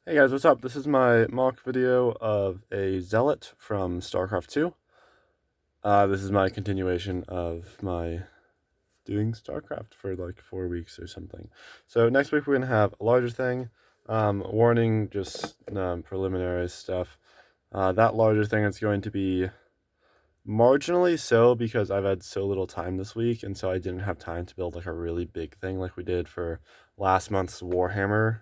Hey guys, what's up? This is my mock video of a Zealot from Starcraft 2. This is my continuation of my doing Starcraft for like 4 weeks or something. So next week we're going to have a larger thing. Warning, just preliminary stuff. That larger thing is going to be marginally so because I've had so little time this week, and so I didn't have time to build like a really big thing like we did for last month's Warhammer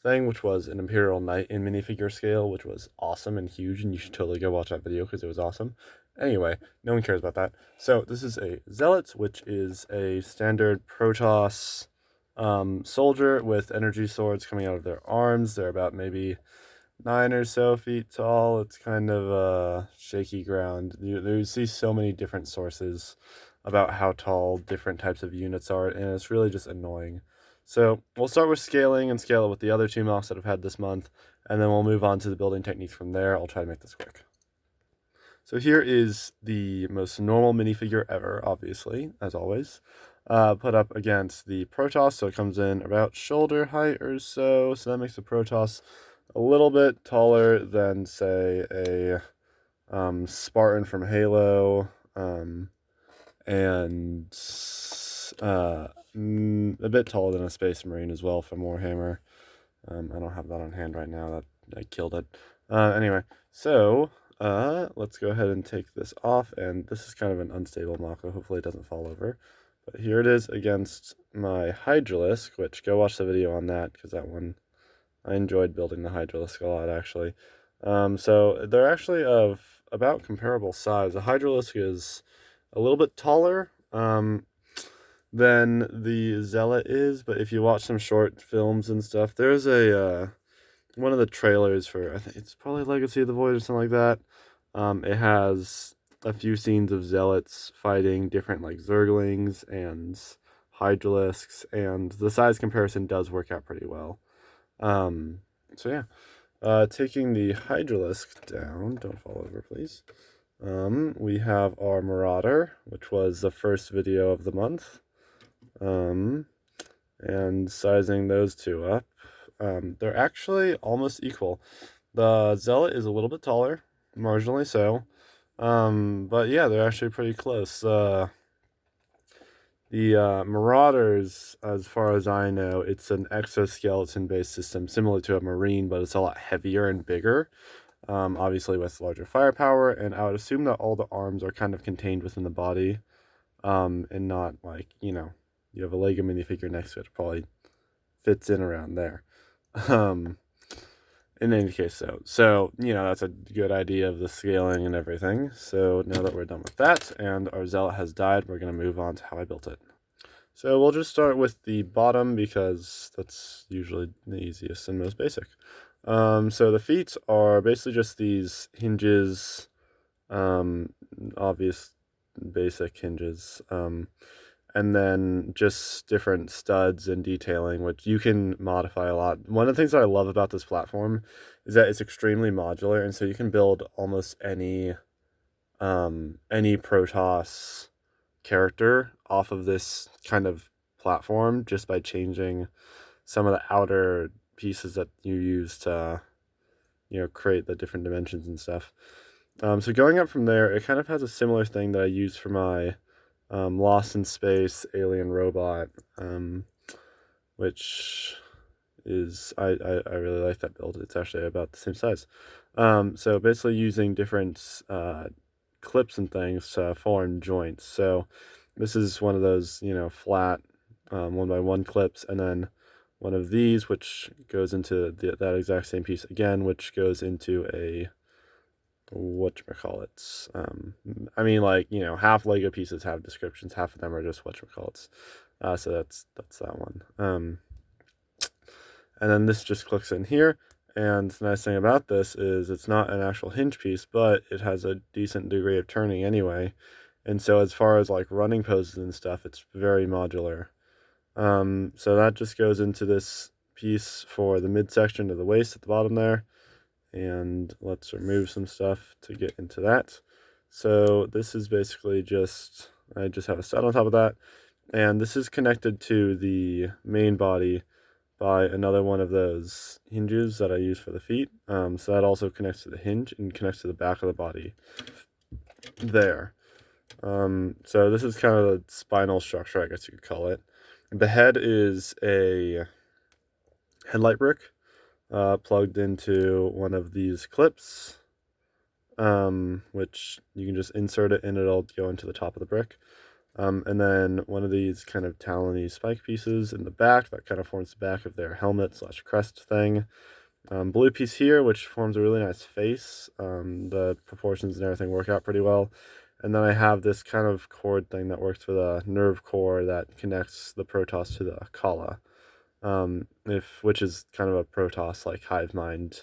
thing, which was an Imperial Knight in minifigure scale, which was awesome and huge, and you should totally go watch that video because it was awesome. Anyway, no one cares about that. So this is a Zealot, which is a standard Protoss soldier with energy swords coming out of their arms. They're about maybe 9 or so feet tall. It's kind of shaky ground. You see so many different sources about how tall different types of units are, and it's really just annoying. So we'll start with scaling and scale it with the other two MOCs that I've had this month, and then we'll move on to the building techniques from there. I'll try to make this quick. So here is the most normal minifigure ever, obviously, as always. Put up against the Protoss, so it comes in about shoulder height or so. So that makes the Protoss a little bit taller than, say, a Spartan from Halo, and a bit taller than a Space Marine as well from Warhammer. I don't have that on hand right now. That I killed it. Anyway, so let's go ahead and take this off. And this is kind of an unstable Mako. Hopefully it doesn't fall over. But here it is against my Hydralisk, which go watch the video on that because that one, I enjoyed building the Hydralisk a lot actually. So they're actually of about comparable size. The Hydralisk is a little bit taller than the Zealot is, but if you watch some short films and stuff, there's a one of the trailers for, I think it's probably Legacy of the Void or something like that. It has a few scenes of Zealots fighting different like Zerglings and Hydralisks, and the size comparison does work out pretty well. So yeah, taking the Hydralisk down, don't fall over please. We have our Marauder, which was the first video of the month. And sizing those two up, they're actually almost equal. The Zealot is a little bit taller, marginally so, but yeah, they're actually pretty close. The Marauders, as far as I know, it's an exoskeleton-based system similar to a Marine, but it's a lot heavier and bigger, obviously with larger firepower, and I would assume that all the arms are kind of contained within the body, and not like, you have a Lego minifigure next to it, probably fits in around there. In any case, so that's a good idea of the scaling and everything. So now that we're done with that and our Zealot has died, we're going to move on to how I built it. So we'll just start with the bottom because that's usually the easiest and most basic. So the feet are basically just these hinges, obvious basic hinges, and then just different studs and detailing, which you can modify a lot. One of the things that I love about this platform is that it's extremely modular, and so you can build almost any Protoss character off of this kind of platform just by changing some of the outer pieces that you use to create the different dimensions and stuff. So going up from there, it kind of has a similar thing that I use for my Lost in Space alien robot, which is, I really like that build. It's actually about the same size. So basically using different clips and things to form joints. So this is one of those, flat 1x1 clips, and then one of these, which goes into that exact same piece again, which goes into a whatchamacallits. I mean, like, half Lego pieces have descriptions, half of them are just whatchamacallits. So that's that one. And then this just clicks in here. And the nice thing about this is it's not an actual hinge piece, but it has a decent degree of turning anyway. And so as far as like running poses and stuff, it's very modular. So that just goes into this piece for the midsection of the waist at the bottom there. And let's remove some stuff to get into that. So this is basically just, I just have a stud on top of that. And this is connected to the main body by another one of those hinges that I use for the feet. So that also connects to the hinge and connects to the back of the body there. So this is kind of the spinal structure, I guess you could call it. The head is a headlight brick plugged into one of these clips, which you can just insert it and it'll go into the top of the brick. And then one of these kind of talony spike pieces in the back that kind of forms the back of their helmet / crest thing. Blue piece here, which forms a really nice face. The proportions and everything work out pretty well. And then I have this kind of cord thing that works with a nerve core that connects the Protoss to the Kala, which is kind of a Protoss like hive mind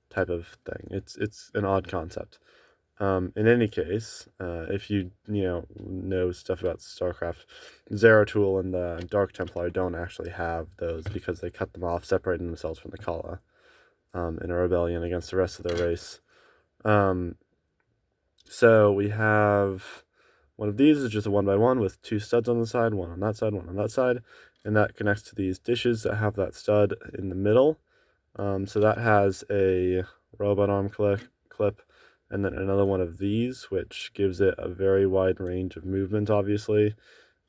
type of thing. It's an odd concept. In any case, if you know stuff about StarCraft, Zeratul and the Dark Templar don't actually have those because they cut them off, separating themselves from the Kala in a rebellion against the rest of their race. So we have one of these is just a 1x1 with 2 studs on the side, one on that side, one on that side, and that connects to these dishes that have that stud in the middle. So that has a robot arm clip, and then another one of these, which gives it a very wide range of movement, obviously.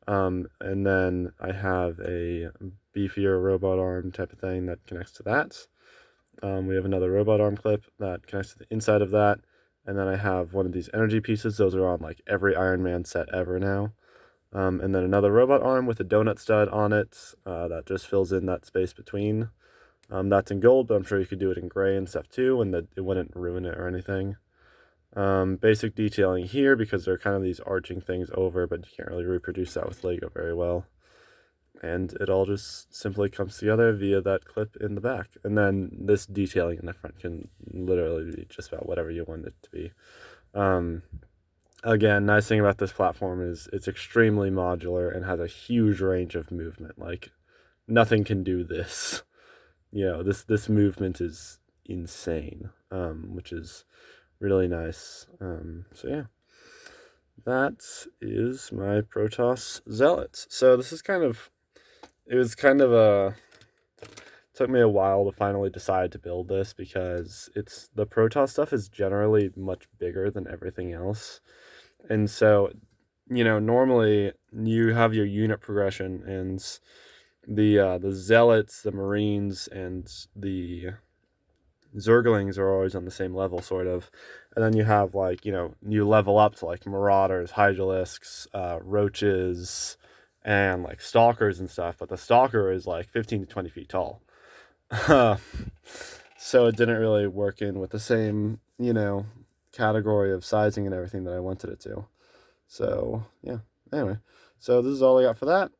And then I have a beefier robot arm type of thing that connects to that. We have another robot arm clip that connects to the inside of that. And then I have one of these energy pieces. Those are on like every Iron Man set ever now. And then another robot arm with a donut stud on it that just fills in that space between. That's in gold, but I'm sure you could do it in gray and stuff too, and that it wouldn't ruin it or anything. Basic detailing here because they're kind of these arching things over, but you can't really reproduce that with Lego very well. And it all just simply comes together via that clip in the back. And then this detailing in the front can literally be just about whatever you want it to be. Again, nice thing about this platform is it's extremely modular and has a huge range of movement. Like, nothing can do this. This movement is insane, which is really nice. So yeah, that is my Protoss Zealots. So this is took me a while to finally decide to build this because the Protoss stuff is generally much bigger than everything else. And so, normally you have your unit progression and the Zealots, the Marines, and the Zerglings are always on the same level, sort of. And then you have, you level up to, Marauders, Hydralisks, Roaches, and, Stalkers and stuff. But the Stalker is, 15 to 20 feet tall. So it didn't really work in with the same, category of sizing and everything that I wanted it to. So, yeah. Anyway, so this is all I got for that.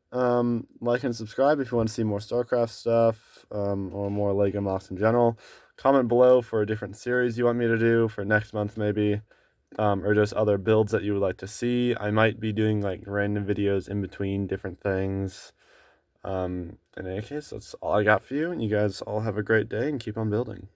Like and subscribe if you want to see more StarCraft stuff, or more LEGO MOCs in general. Comment below for a different series you want me to do for next month maybe, or just other builds that you would like to see. I might be doing random videos in between different things. In any case, that's all I got for you, and you guys all have a great day and keep on building.